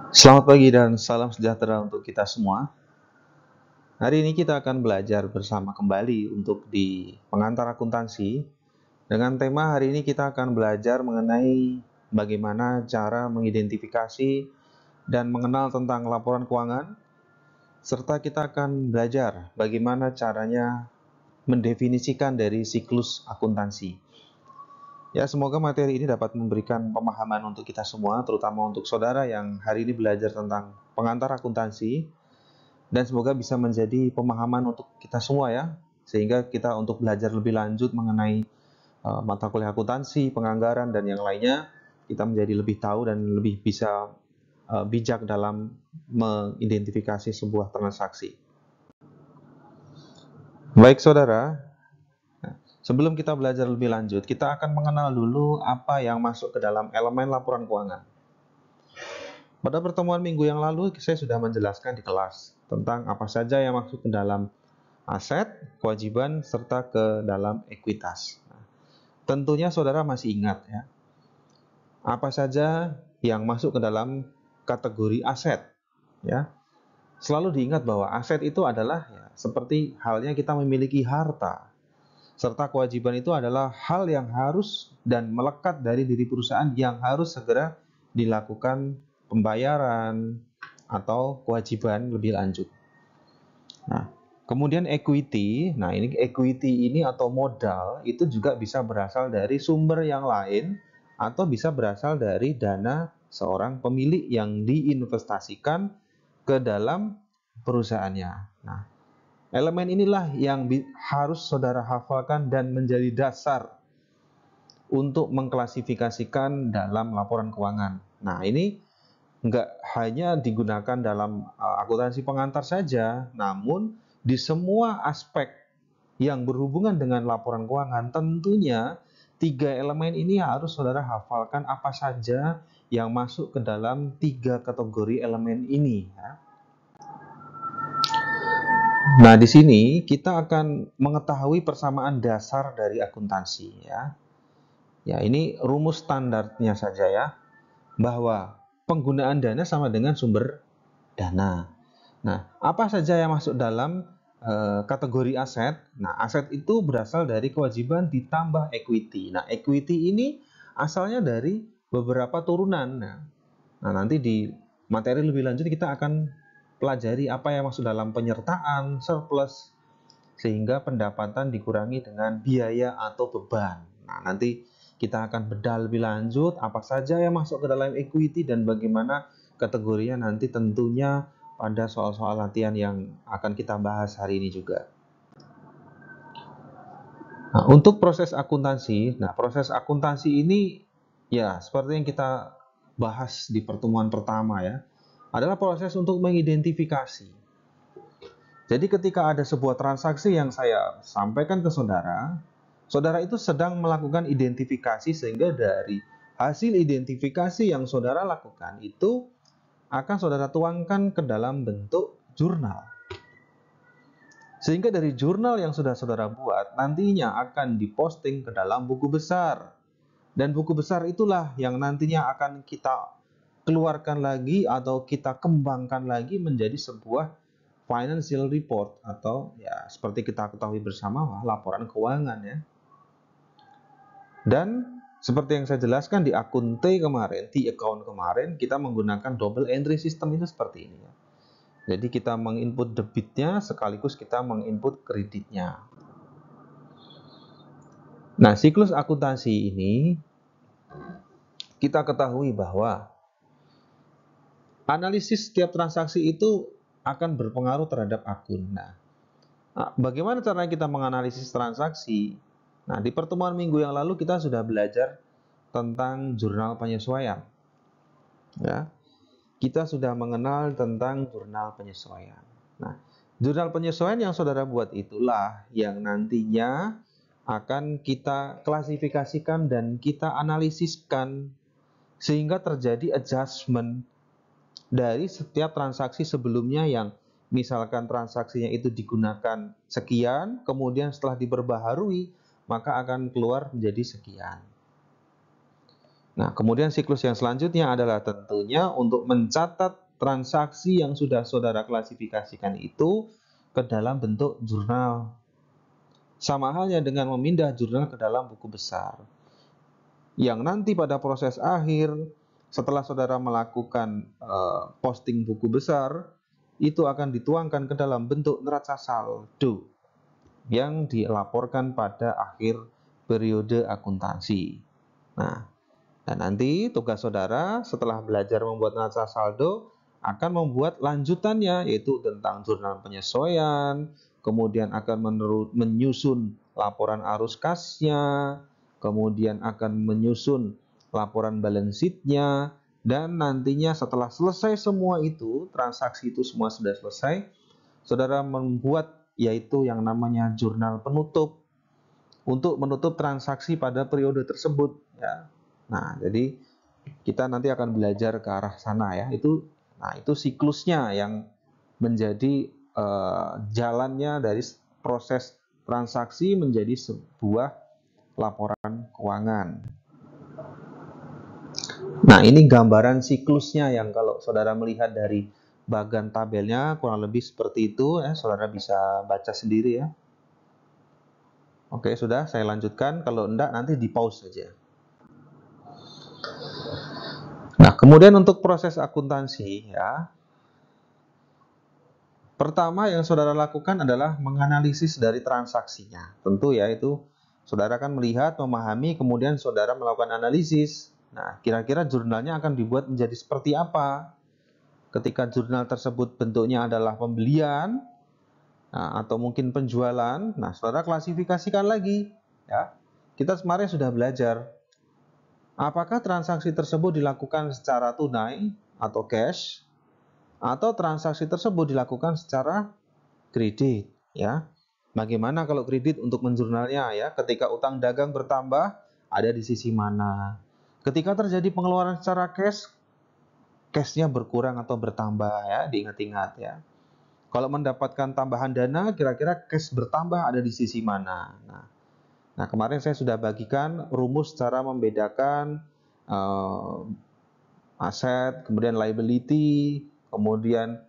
Selamat pagi dan salam sejahtera untuk kita semua. Hari ini kita akan belajar bersama kembali untuk di pengantar akuntansi. Dengan tema hari ini kita akan belajar mengenai bagaimana cara mengidentifikasi dan mengenal tentang laporan keuangan, serta kita akan belajar bagaimana caranya mendefinisikan dari siklus akuntansi. Ya, semoga materi ini dapat memberikan pemahaman untuk kita semua, terutama untuk saudara yang hari ini belajar tentang pengantar akuntansi. Dan semoga bisa menjadi pemahaman untuk kita semua ya, sehingga kita untuk belajar lebih lanjut mengenai mata kuliah akuntansi, penganggaran, dan yang lainnya, kita menjadi lebih tahu dan lebih bisa bijak dalam mengidentifikasi sebuah transaksi. Baik saudara, sebelum kita belajar lebih lanjut, kita akan mengenal dulu apa yang masuk ke dalam elemen laporan keuangan. Pada pertemuan minggu yang lalu, saya sudah menjelaskan di kelas tentang apa saja yang masuk ke dalam aset, kewajiban, serta ke dalam ekuitas. Tentunya saudara masih ingat ya, apa saja yang masuk ke dalam kategori aset. Ya, selalu diingat bahwa aset itu adalah ya, seperti halnya kita memiliki harta, serta kewajiban itu adalah hal yang harus dan melekat dari diri perusahaan yang harus segera dilakukan pembayaran atau kewajiban lebih lanjut. Nah, kemudian equity, nah ini equity ini atau modal itu juga bisa berasal dari sumber yang lain atau bisa berasal dari dana seorang pemilik yang diinvestasikan ke dalam perusahaannya. Nah, elemen inilah yang harus saudara hafalkan dan menjadi dasar untuk mengklasifikasikan dalam laporan keuangan. Nah, ini nggak hanya digunakan dalam akuntansi pengantar saja, namun di semua aspek yang berhubungan dengan laporan keuangan, tentunya tiga elemen ini harus saudara hafalkan apa saja yang masuk ke dalam tiga kategori elemen ini. Ya. Nah, di sini kita akan mengetahui persamaan dasar dari akuntansi. Ya, ya ini rumus standarnya saja ya, bahwa penggunaan dana sama dengan sumber dana. Nah, apa saja yang masuk dalam kategori aset? Nah, aset itu berasal dari kewajiban ditambah equity. Nah, equity ini asalnya dari beberapa turunan. Nah, nanti di materi lebih lanjut kita akan pelajari apa yang masuk dalam penyertaan, surplus, sehingga pendapatan dikurangi dengan biaya atau beban. Nah, nanti kita akan bedah lebih lanjut apa saja yang masuk ke dalam equity dan bagaimana kategorinya nanti tentunya pada soal-soal latihan yang akan kita bahas hari ini juga. Nah, untuk proses akuntansi, proses akuntansi ini ya seperti yang kita bahas di pertemuan pertama ya, adalah proses untuk mengidentifikasi. Jadi ketika ada sebuah transaksi yang saya sampaikan ke saudara, saudara itu sedang melakukan identifikasi sehingga dari hasil identifikasi yang saudara lakukan itu akan saudara tuangkan ke dalam bentuk jurnal. Sehingga dari jurnal yang sudah saudara buat nantinya akan diposting ke dalam buku besar. Dan buku besar itulah yang nantinya akan kita keluarkan lagi atau kita kembangkan lagi menjadi sebuah financial report atau ya seperti kita ketahui bersama laporan keuangan ya. Dan seperti yang saya jelaskan di akun T kemarin, T account kemarin, kita menggunakan double entry system itu seperti ini ya. Jadi kita menginput debitnya sekaligus kita menginput kreditnya. Nah, siklus akuntansi ini kita ketahui bahwa analisis setiap transaksi itu akan berpengaruh terhadap akun. Nah, bagaimana caranya kita menganalisis transaksi? Nah, di pertemuan minggu yang lalu kita sudah belajar tentang jurnal penyesuaian. Ya, kita sudah mengenal tentang jurnal penyesuaian. Nah, jurnal penyesuaian yang saudara buat itulah yang nantinya akan kita klasifikasikan dan kita analisiskan sehingga terjadi adjustment dari setiap transaksi sebelumnya yang misalkan transaksinya itu digunakan sekian, kemudian setelah diperbaharui, maka akan keluar menjadi sekian. Nah, kemudian siklus yang selanjutnya adalah tentunya untuk mencatat transaksi yang sudah saudara klasifikasikan itu ke dalam bentuk jurnal. Sama halnya dengan memindah jurnal ke dalam buku besar. Yang nanti pada proses akhir, setelah saudara melakukan posting buku besar, itu akan dituangkan ke dalam bentuk neraca saldo yang dilaporkan pada akhir periode akuntansi. Nah, dan nanti tugas saudara setelah belajar membuat neraca saldo akan membuat lanjutannya, yaitu tentang jurnal penyesuaian, kemudian akan menyusun laporan arus kasnya, kemudian akan menyusun laporan balance sheet-nya, dan nantinya setelah selesai semua itu, transaksi itu semua sudah selesai, saudara membuat yaitu yang namanya jurnal penutup untuk menutup transaksi pada periode tersebut, ya. Nah, jadi kita nanti akan belajar ke arah sana, ya. Itu siklusnya yang menjadi jalannya dari proses transaksi menjadi sebuah laporan keuangan. Nah, ini gambaran siklusnya yang kalau saudara melihat dari bagan tabelnya kurang lebih seperti itu, ya. Saudara bisa baca sendiri, ya. Oke, sudah, saya lanjutkan. Kalau enggak, nanti di pause saja. Nah, kemudian untuk proses akuntansi, ya. Pertama yang saudara lakukan adalah menganalisis dari transaksinya. Tentu ya, itu saudara kan melihat, memahami, kemudian saudara melakukan analisis. Nah, kira-kira jurnalnya akan dibuat menjadi seperti apa? Ketika jurnal tersebut bentuknya adalah pembelian, nah, atau mungkin penjualan, nah saudara klasifikasikan lagi, ya. Kita kemarin sudah belajar apakah transaksi tersebut dilakukan secara tunai atau cash, atau transaksi tersebut dilakukan secara kredit, ya. Bagaimana kalau kredit untuk menjurnalnya, ya? Ketika utang dagang bertambah, ada di sisi mana? Ketika terjadi pengeluaran secara cash, cashnya berkurang atau bertambah, ya, diingat-ingat, ya. Kalau mendapatkan tambahan dana, kira-kira cash bertambah ada di sisi mana? Nah, kemarin saya sudah bagikan rumus cara membedakan aset, kemudian liability, kemudian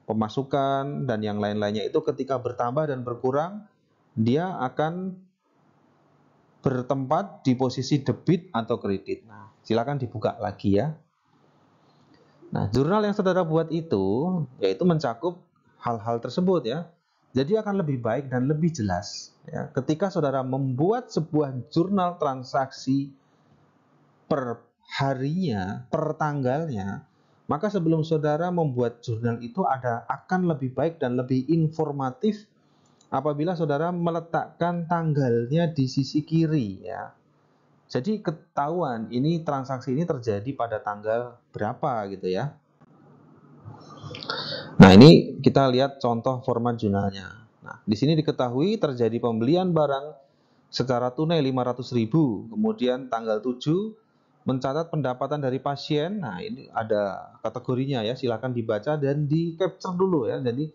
pemasukan, dan yang lain-lainnya itu ketika bertambah dan berkurang, dia akan bertempat di posisi debit atau kredit. Nah, silakan dibuka lagi, ya. Nah, jurnal yang saudara buat itu, yaitu mencakup hal-hal tersebut, ya. Jadi akan lebih baik dan lebih jelas, ya, ketika saudara membuat sebuah jurnal transaksi per harinya, per tanggalnya, maka sebelum saudara membuat jurnal itu akan lebih baik dan lebih informatif apabila saudara meletakkan tanggalnya di sisi kiri, ya. Jadi ketahuan ini transaksi ini terjadi pada tanggal berapa gitu, ya. Nah, ini kita lihat contoh format jurnalnya. Nah, di sini diketahui terjadi pembelian barang secara tunai 500.000, kemudian tanggal 7 mencatat pendapatan dari pasien. Nah, ini ada kategorinya, ya. Silakan dibaca dan di capture dulu, ya. Jadi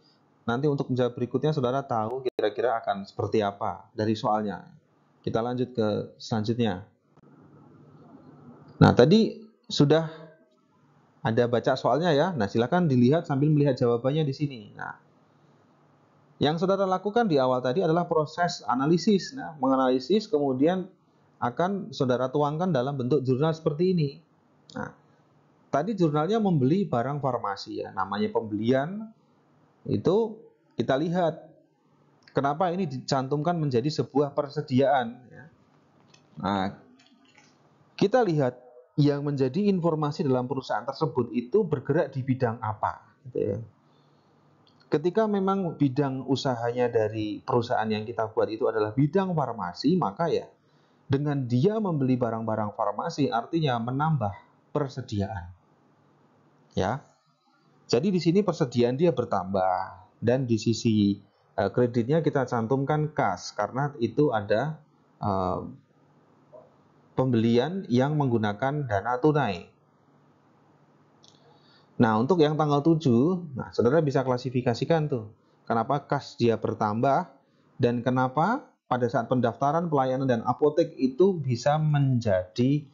nanti untuk menjawab berikutnya saudara tahu kira-kira akan seperti apa dari soalnya. Kita lanjut ke selanjutnya. Nah, tadi sudah ada baca soalnya, ya. Nah, silakan dilihat sambil melihat jawabannya di sini. Nah, yang saudara lakukan di awal tadi adalah proses analisis. Nah, menganalisis kemudian akan saudara tuangkan dalam bentuk jurnal seperti ini. Nah, tadi jurnalnya membeli barang farmasi, ya. Namanya pembelian, itu kita lihat kenapa ini dicantumkan menjadi sebuah persediaan, ya. Nah, kita lihat yang menjadi informasi dalam perusahaan tersebut itu bergerak di bidang apa, gitu, ya. Ketika memang bidang usahanya dari perusahaan yang kita buat itu adalah bidang farmasi, maka ya dengan dia membeli barang-barang farmasi artinya menambah persediaan, ya. Jadi di sini persediaan dia bertambah, dan di sisi kreditnya kita cantumkan kas karena itu ada pembelian yang menggunakan dana tunai. Nah, untuk yang tanggal 7, nah saudara bisa klasifikasikan tuh. Kenapa kas dia bertambah dan kenapa pada saat pendaftaran, pelayanan, dan apotek itu bisa menjadi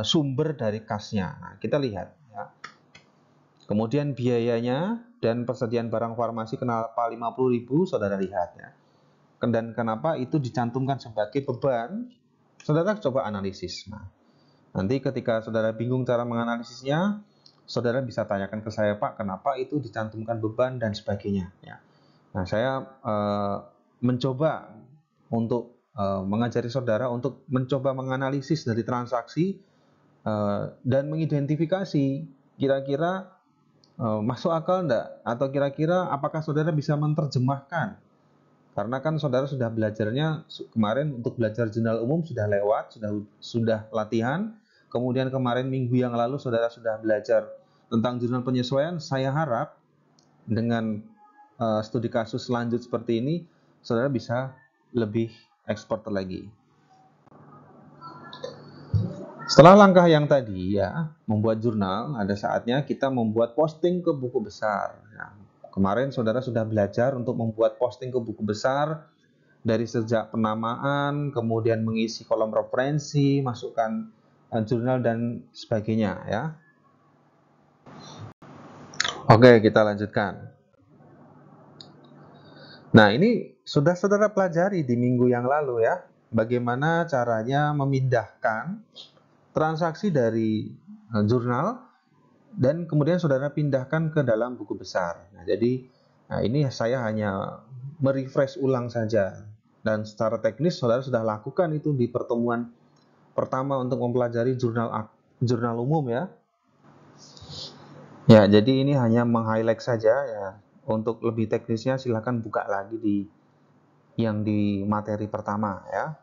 sumber dari kasnya. Nah, kita lihat ya. Kemudian biayanya dan persediaan barang farmasi kenapa 50.000, saudara lihat ya. Dan kenapa itu dicantumkan sebagai beban? Saudara coba analisis. Nah, nanti ketika saudara bingung cara menganalisisnya, saudara bisa tanyakan ke saya, Pak, kenapa itu dicantumkan beban dan sebagainya ya. Nah, saya mencoba untuk mengajari saudara untuk mencoba menganalisis dari transaksi dan mengidentifikasi kira-kira masuk akal enggak, atau kira-kira apakah saudara bisa menerjemahkan, karena kan saudara sudah belajarnya kemarin untuk belajar jurnal umum sudah lewat, sudah latihan, kemudian kemarin minggu yang lalu saudara sudah belajar tentang jurnal penyesuaian. Saya harap dengan studi kasus lanjut seperti ini saudara bisa lebih expert lagi. Setelah langkah yang tadi ya, membuat jurnal, ada saatnya kita membuat posting ke buku besar. Nah, kemarin saudara sudah belajar untuk membuat posting ke buku besar dari sejak penamaan, kemudian mengisi kolom referensi, masukkan jurnal dan sebagainya ya. Oke, kita lanjutkan. Nah, ini sudah saudara pelajari di minggu yang lalu ya, bagaimana caranya memindahkan transaksi dari jurnal dan kemudian saudara pindahkan ke dalam buku besar. Nah, jadi ini saya hanya merefresh ulang saja, dan secara teknis saudara sudah lakukan itu di pertemuan pertama untuk mempelajari jurnal umum ya. Ya, jadi ini hanya meng-highlight saja ya. Untuk lebih teknisnya silahkan buka lagi di materi pertama ya.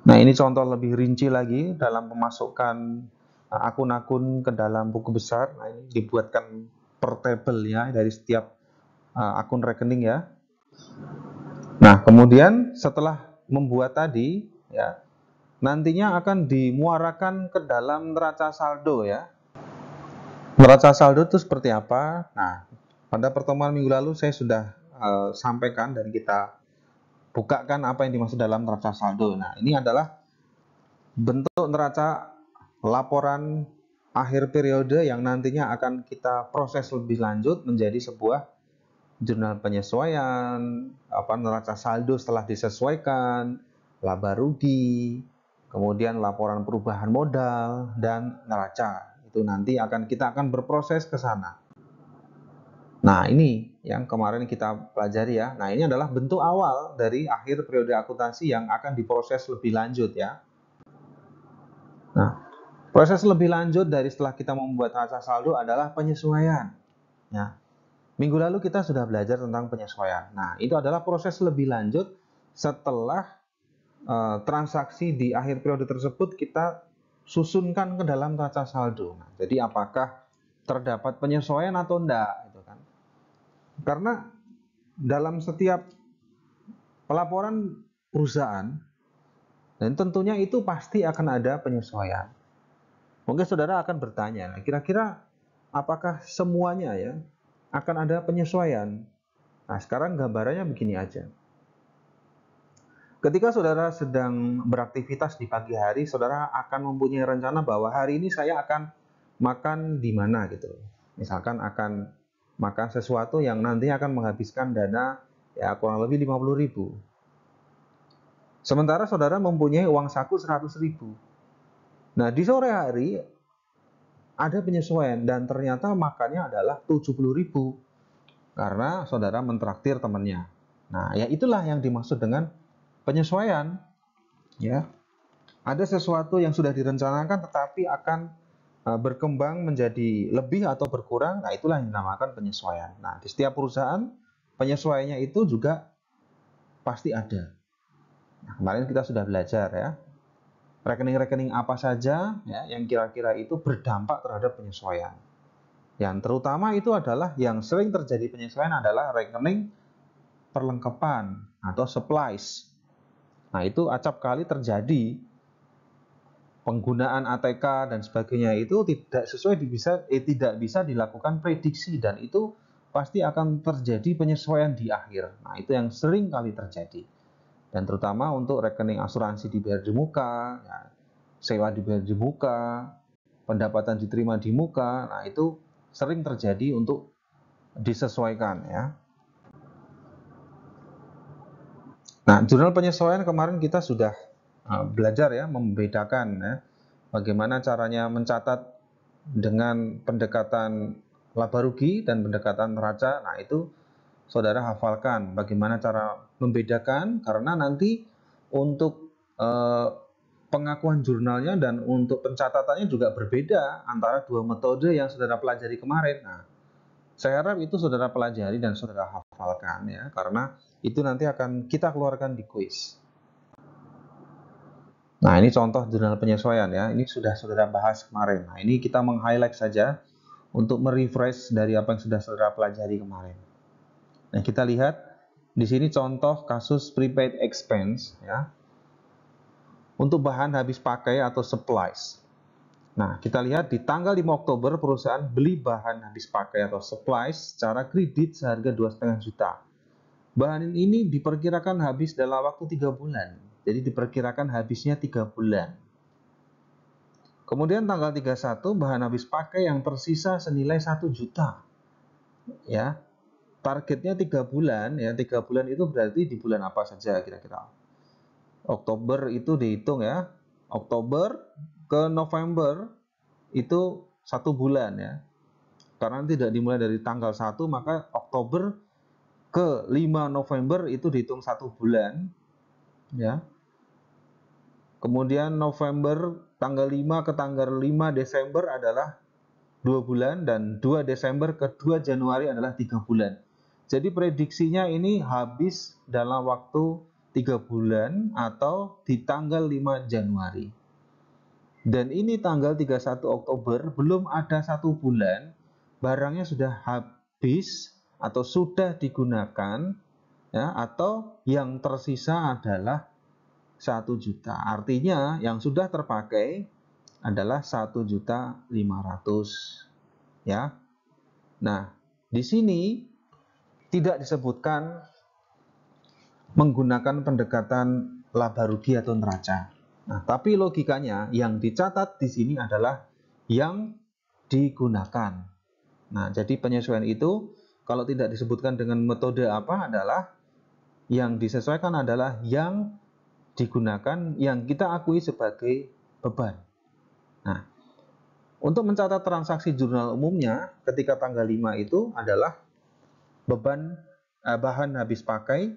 Nah, ini contoh lebih rinci lagi dalam pemasukan akun-akun ke dalam buku besar. Nah, ini dibuatkan per table ya dari setiap akun rekening ya. Nah, kemudian setelah membuat tadi ya, nantinya akan dimuarakan ke dalam neraca saldo ya. Neraca saldo itu seperti apa? Nah, pada pertemuan minggu lalu saya sudah sampaikan dan kita bukakan apa yang dimaksud dalam neraca saldo. Nah, ini adalah bentuk neraca laporan akhir periode yang nantinya akan kita proses lebih lanjut menjadi sebuah jurnal penyesuaian, neraca saldo setelah disesuaikan, laba rugi, kemudian laporan perubahan modal dan neraca. Itu nanti kita akan berproses ke sana. Nah, ini yang kemarin kita pelajari ya. Nah, ini adalah bentuk awal dari akhir periode akuntansi yang akan diproses lebih lanjut ya. Nah, proses lebih lanjut dari setelah kita membuat neraca saldo adalah penyesuaian. Ya. Minggu lalu kita sudah belajar tentang penyesuaian. Nah, itu adalah proses lebih lanjut setelah transaksi di akhir periode tersebut kita susunkan ke dalam neraca saldo. Nah, jadi apakah terdapat penyesuaian atau enggak? Karena dalam setiap pelaporan perusahaan, dan tentunya itu pasti akan ada penyesuaian. Mungkin saudara akan bertanya, kira-kira apakah semuanya ya akan ada penyesuaian? Nah, sekarang gambarannya begini aja. Ketika saudara sedang beraktivitas di pagi hari, saudara akan mempunyai rencana bahwa hari ini saya akan makan di mana gitu. Misalkan akan makan sesuatu yang nanti akan menghabiskan dana ya kurang lebih 50.000. Sementara saudara mempunyai uang saku 100.000. Nah, di sore hari ada penyesuaian dan ternyata makannya adalah 70.000 karena saudara mentraktir temannya. Nah, ya itulah yang dimaksud dengan penyesuaian. Ya, ada sesuatu yang sudah direncanakan tetapi akan berkembang menjadi lebih atau berkurang. Nah, itulah yang dinamakan penyesuaian. Nah, di setiap perusahaan penyesuaiannya itu juga pasti ada. Nah, kemarin kita sudah belajar ya, rekening-rekening apa saja ya yang kira-kira itu berdampak terhadap penyesuaian. Yang terutama itu adalah yang sering terjadi penyesuaian adalah rekening perlengkapan atau supplies. Nah, itu acap kali terjadi penggunaan ATK dan sebagainya itu tidak bisa dilakukan prediksi, dan itu pasti akan terjadi penyesuaian di akhir. Nah, itu yang sering kali terjadi. Dan terutama untuk rekening asuransi dibayar di muka, ya, sewa dibayar di muka, pendapatan diterima di muka. Nah, itu sering terjadi untuk disesuaikan ya. Nah, jurnal penyesuaian kemarin kita sudah belajar ya, membedakan ya, bagaimana caranya mencatat dengan pendekatan laba rugi dan pendekatan neraca. Nah, itu saudara hafalkan bagaimana cara membedakan, karena nanti untuk pengakuan jurnalnya dan untuk pencatatannya juga berbeda antara dua metode yang saudara pelajari kemarin. Nah, saya harap itu saudara pelajari dan saudara hafalkan ya, karena itu nanti akan kita keluarkan di kuis. Nah, ini contoh jurnal penyesuaian ya, ini sudah saudara bahas kemarin. Nah, ini kita meng-highlight saja untuk merefresh dari apa yang sudah saudara pelajari kemarin. Nah, kita lihat di sini contoh kasus prepaid expense ya. Untuk bahan habis pakai atau supplies. Nah, kita lihat di tanggal 5 Oktober perusahaan beli bahan habis pakai atau supplies secara kredit seharga 2,5 juta. Bahan ini diperkirakan habis dalam waktu 3 bulan. Jadi diperkirakan habisnya 3 bulan. Kemudian tanggal 31 bahan habis pakai yang tersisa senilai 1 juta. Ya. Targetnya 3 bulan ya. 3 bulan itu berarti di bulan apa saja kira-kira? Oktober itu dihitung ya. Oktober ke November itu 1 bulan ya. Karena tidak dimulai dari tanggal 1, maka Oktober ke 5 November itu dihitung 1 bulan ya. Kemudian November tanggal 5 ke tanggal 5 Desember adalah 2 bulan, dan 2 Desember ke 2 Januari adalah 3 bulan. Jadi prediksinya ini habis dalam waktu 3 bulan atau di tanggal 5 Januari. Dan ini tanggal 31 Oktober, belum ada 1 bulan, barangnya sudah habis atau sudah digunakan ya, atau yang tersisa adalah 1 juta. Artinya yang sudah terpakai adalah 1.500.000 ya. Nah, di sini tidak disebutkan menggunakan pendekatan laba rugi atau neraca. Nah, tapi logikanya yang dicatat di sini adalah yang digunakan. Nah, jadi penyesuaian itu kalau tidak disebutkan dengan metode apa adalah yang disesuaikan adalah yang digunakan, yang kita akui sebagai beban. Nah, untuk mencatat transaksi jurnal umumnya ketika tanggal 5 itu adalah beban bahan habis pakai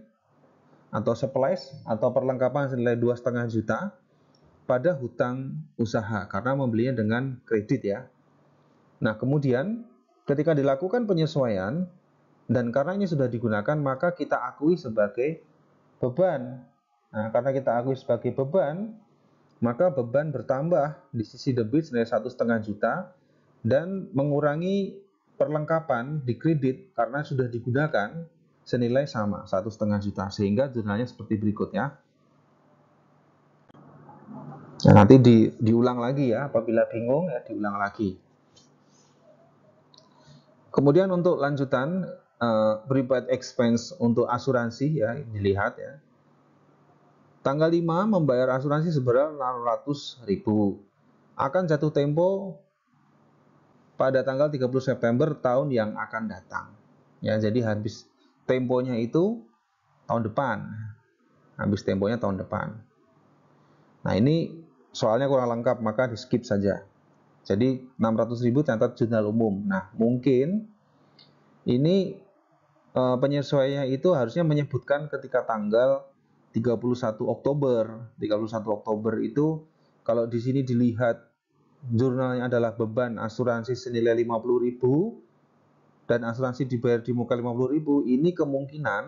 atau supplies atau perlengkapan senilai 2,5 juta pada hutang usaha karena membelinya dengan kredit ya. Nah, kemudian ketika dilakukan penyesuaian dan karena ini sudah digunakan, maka kita akui sebagai beban. Nah, karena kita akui sebagai beban, maka beban bertambah di sisi debit senilai 1,5 juta dan mengurangi perlengkapan di kredit karena sudah digunakan senilai sama 1,5 juta, sehingga jurnalnya seperti berikut ya. Nah, nanti diulang lagi ya, apabila bingung ya diulang lagi. Kemudian untuk lanjutan prepaid expense untuk asuransi ya, dilihat ya. Tanggal 5 membayar asuransi sebenarnya 600.000. Akan jatuh tempo pada tanggal 30 September tahun yang akan datang. Ya, jadi habis temponya itu tahun depan. Habis temponya tahun depan. Nah, ini soalnya kurang lengkap, maka di skip saja. Jadi 600.000 catat jurnal umum. Nah, mungkin ini penyesuaiannya itu harusnya menyebutkan ketika tanggal 31 Oktober. 31 Oktober itu kalau di sini dilihat jurnalnya adalah beban asuransi senilai 50.000 dan asuransi dibayar di muka 50.000, ini kemungkinan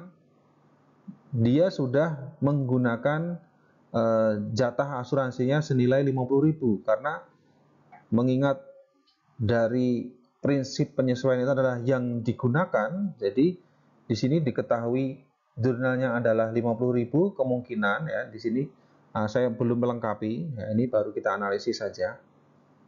dia sudah menggunakan jatah asuransinya senilai 50.000 karena mengingat dari prinsip penyesuaian itu adalah yang digunakan, jadi di sini diketahui jurnalnya adalah 50.000, kemungkinan ya di sini saya belum melengkapi ya, ini baru kita analisis saja.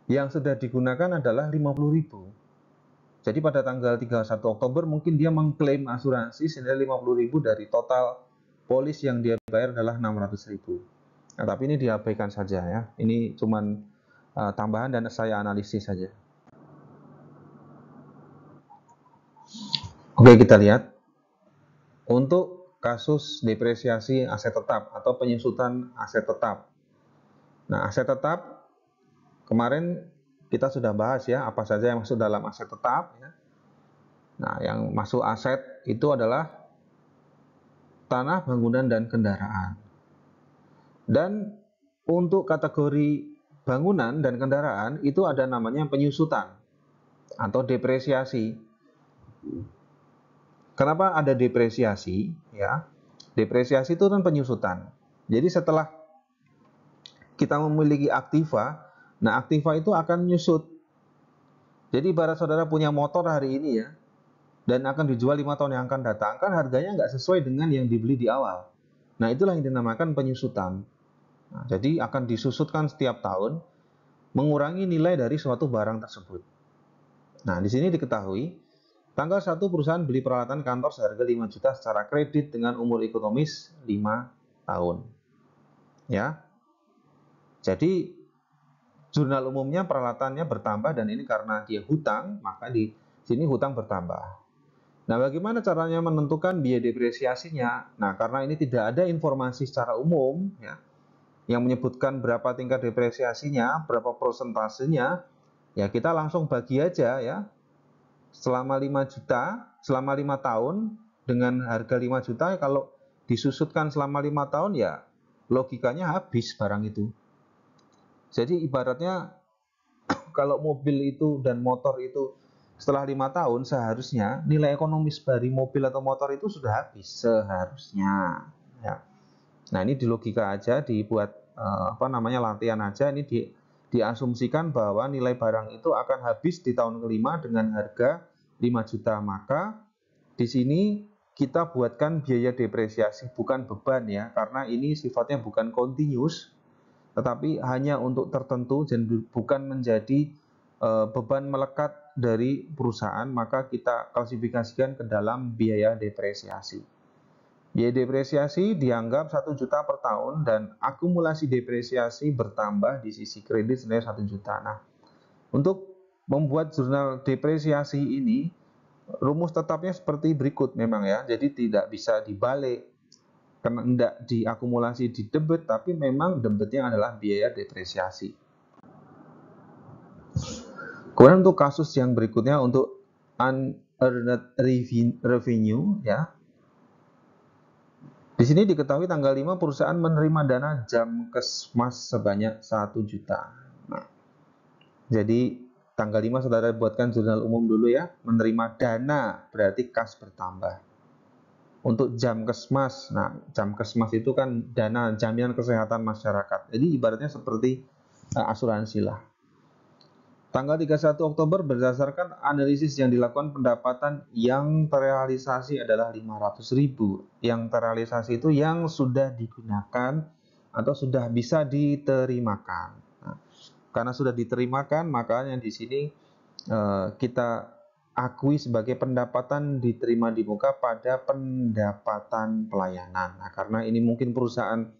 Yang sudah digunakan adalah 50.000. Jadi pada tanggal 31 Oktober mungkin dia mengklaim asuransi senilai 50.000 dari total polis yang dia bayar adalah 600.000. Nah, tapi ini diabaikan saja ya. Ini cuman tambahan dan saya analisis saja. Oke, kita lihat. Untuk kasus depresiasi aset tetap atau penyusutan aset tetap. Nah, aset tetap kemarin kita sudah bahas ya, apa saja yang masuk dalam aset tetap ya. Nah, yang masuk aset itu adalah tanah, bangunan, dan kendaraan. Dan untuk kategori bangunan dan kendaraan itu ada namanya penyusutan atau depresiasi. Kenapa ada depresiasi? Ya, depresiasi itu kan penyusutan. Jadi setelah kita memiliki aktiva, nah aktiva itu akan nyusut. Jadi ibarat saudara punya motor hari ini ya, dan akan dijual 5 tahun yang akan datang, kan harganya nggak sesuai dengan yang dibeli di awal. Nah, itulah yang dinamakan penyusutan. Nah, jadi akan disusutkan setiap tahun, mengurangi nilai dari suatu barang tersebut. Nah, di sini diketahui, tanggal 1 perusahaan beli peralatan kantor seharga 5 juta secara kredit dengan umur ekonomis 5 tahun. Ya. Jadi, jurnal umumnya peralatannya bertambah dan ini karena dia hutang, maka di sini hutang bertambah. Nah, bagaimana caranya menentukan biaya depresiasinya? Nah, karena ini tidak ada informasi secara umum ya, yang menyebutkan berapa tingkat depresiasinya, berapa prosentasenya, ya kita langsung bagi aja ya. Selama 5 juta, selama 5 tahun dengan harga 5 juta, kalau disusutkan selama 5 tahun ya logikanya habis barang itu. Jadi ibaratnya kalau mobil itu dan motor itu setelah 5 tahun seharusnya nilai ekonomis dari mobil atau motor itu sudah habis seharusnya ya. Nah, ini di logika aja dibuat latihan aja, ini diasumsikan bahwa nilai barang itu akan habis di tahun kelima dengan harga 5 juta. Maka di sini kita buatkan biaya depresiasi, bukan beban ya, karena ini sifatnya bukan continuous tetapi hanya untuk tertentu dan bukan menjadi beban melekat dari perusahaan, maka kita klasifikasikan ke dalam biaya depresiasi. Biaya depresiasi dianggap 1 juta per tahun dan akumulasi depresiasi bertambah di sisi kredit senilai 1 juta. Nah, untuk membuat jurnal depresiasi ini, rumus tetapnya seperti berikut memang ya, jadi tidak bisa dibalik. Karena tidak diakumulasi di debit, tapi memang debitnya adalah biaya depresiasi. Kemudian untuk kasus yang berikutnya untuk unearned revenue ya. Di sini diketahui tanggal 5 perusahaan menerima dana Jamkesmas sebanyak 1 juta. Nah, jadi tanggal 5 saudara buatkan jurnal umum dulu ya, menerima dana berarti kas bertambah. Untuk Jamkesmas, nah Jamkesmas itu kan dana jaminan kesehatan masyarakat. Jadi ibaratnya seperti asuransi lah. Tanggal 31 Oktober berdasarkan analisis yang dilakukan pendapatan yang terrealisasi adalah 500.000. Yang terrealisasi itu yang sudah digunakan atau sudah bisa diterimakan. Nah, karena sudah diterimakan, makanya di sini kita akui sebagai pendapatan diterima di muka pada pendapatan pelayanan. Nah, karena ini mungkin perusahaan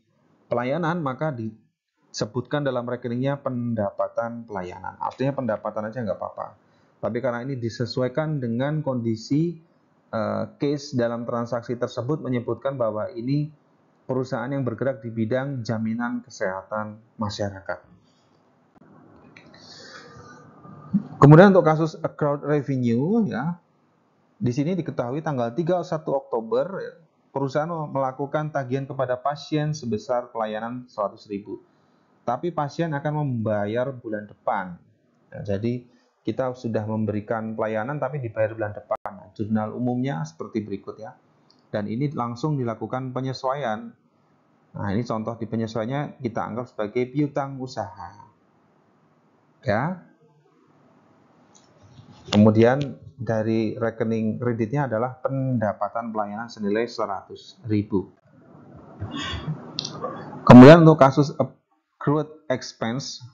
pelayanan, maka disebutkan dalam rekeningnya pendapatan pelayanan. Artinya pendapatan aja nggak apa-apa. Tapi karena ini disesuaikan dengan kondisi case dalam transaksi tersebut menyebutkan bahwa ini perusahaan yang bergerak di bidang jaminan kesehatan masyarakat. Kemudian untuk kasus accrued revenue ya, di sini diketahui tanggal 31 Oktober perusahaan melakukan tagihan kepada pasien sebesar pelayanan 100.000. Tapi pasien akan membayar bulan depan. Nah, jadi kita sudah memberikan pelayanan tapi dibayar bulan depan. Nah, jurnal umumnya seperti berikut ya. Dan ini langsung dilakukan penyesuaian. Nah, ini contoh di penyesuaiannya kita anggap sebagai piutang usaha. Ya. Kemudian dari rekening kreditnya adalah pendapatan pelayanan senilai 100.000. Kemudian untuk kasus accrued expense,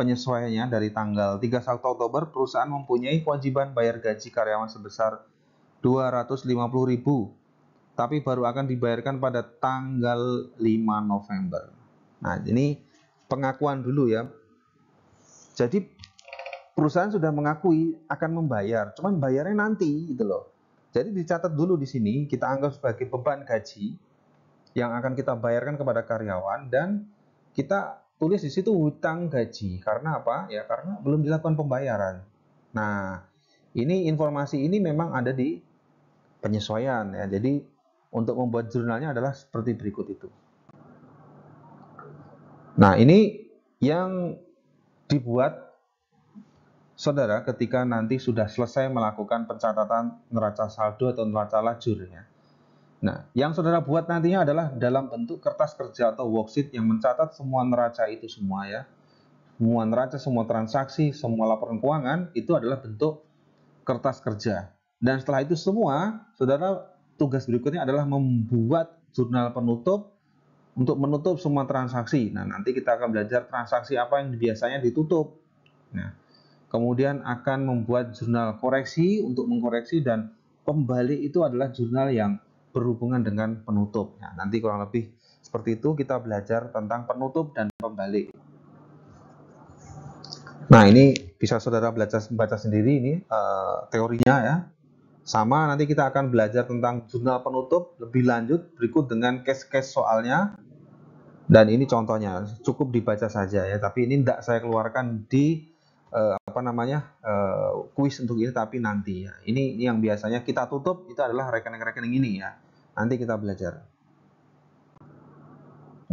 penyesuaiannya dari tanggal 31 Oktober perusahaan mempunyai kewajiban bayar gaji karyawan sebesar 250.000 tapi baru akan dibayarkan pada tanggal 5 November. Nah, ini pengakuan dulu ya. Jadi perusahaan sudah mengakui akan membayar, cuman bayarnya nanti gitu loh. Jadi dicatat dulu di sini, kita anggap sebagai beban gaji yang akan kita bayarkan kepada karyawan, dan kita tulis di situ hutang gaji. Karena apa? Ya karena belum dilakukan pembayaran. Nah, ini informasi ini memang ada di penyesuaian ya. Jadi untuk membuat jurnalnya adalah seperti berikut itu. Nah, ini yang dibuat saudara ketika nanti sudah selesai melakukan pencatatan neraca saldo atau neraca lajur ya. Nah, yang saudara buat nantinya adalah dalam bentuk kertas kerja atau worksheet yang mencatat semua neraca itu semua ya. Semua neraca, semua transaksi, semua laporan keuangan itu adalah bentuk kertas kerja. Dan setelah itu semua, saudara, tugas berikutnya adalah membuat jurnal penutup untuk menutup semua transaksi. Nah, nanti kita akan belajar transaksi apa yang biasanya ditutup. Nah, kemudian akan membuat jurnal koreksi untuk mengkoreksi, dan pembalik itu adalah jurnal yang berhubungan dengan penutup. Nah, nanti kurang lebih seperti itu kita belajar tentang penutup dan pembalik. Nah, ini bisa saudara baca sendiri ini teorinya ya. Sama nanti kita akan belajar tentang jurnal penutup lebih lanjut berikut dengan case-case soalnya. Dan ini contohnya, cukup dibaca saja ya. Tapi ini tidak saya keluarkan di kuis untuk ini, tapi nanti ya. Ini yang biasanya kita tutup itu adalah rekening-rekening ini ya. Nanti kita belajar.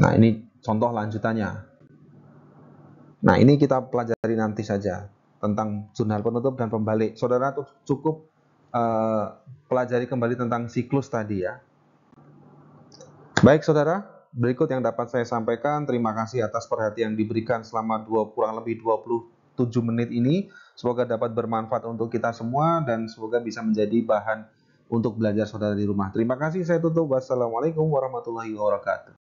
Nah, ini contoh lanjutannya. Nah, ini kita pelajari nanti saja tentang jurnal penutup dan pembalik. Saudara cukup pelajari kembali tentang siklus tadi ya. Baik saudara, berikut yang dapat saya sampaikan. Terima kasih atas perhatian diberikan selama kurang lebih 27 menit ini. Semoga dapat bermanfaat untuk kita semua dan semoga bisa menjadi bahan untuk belajar saudara di rumah. Terima kasih, saya tutup. Wassalamualaikum warahmatullahi wabarakatuh.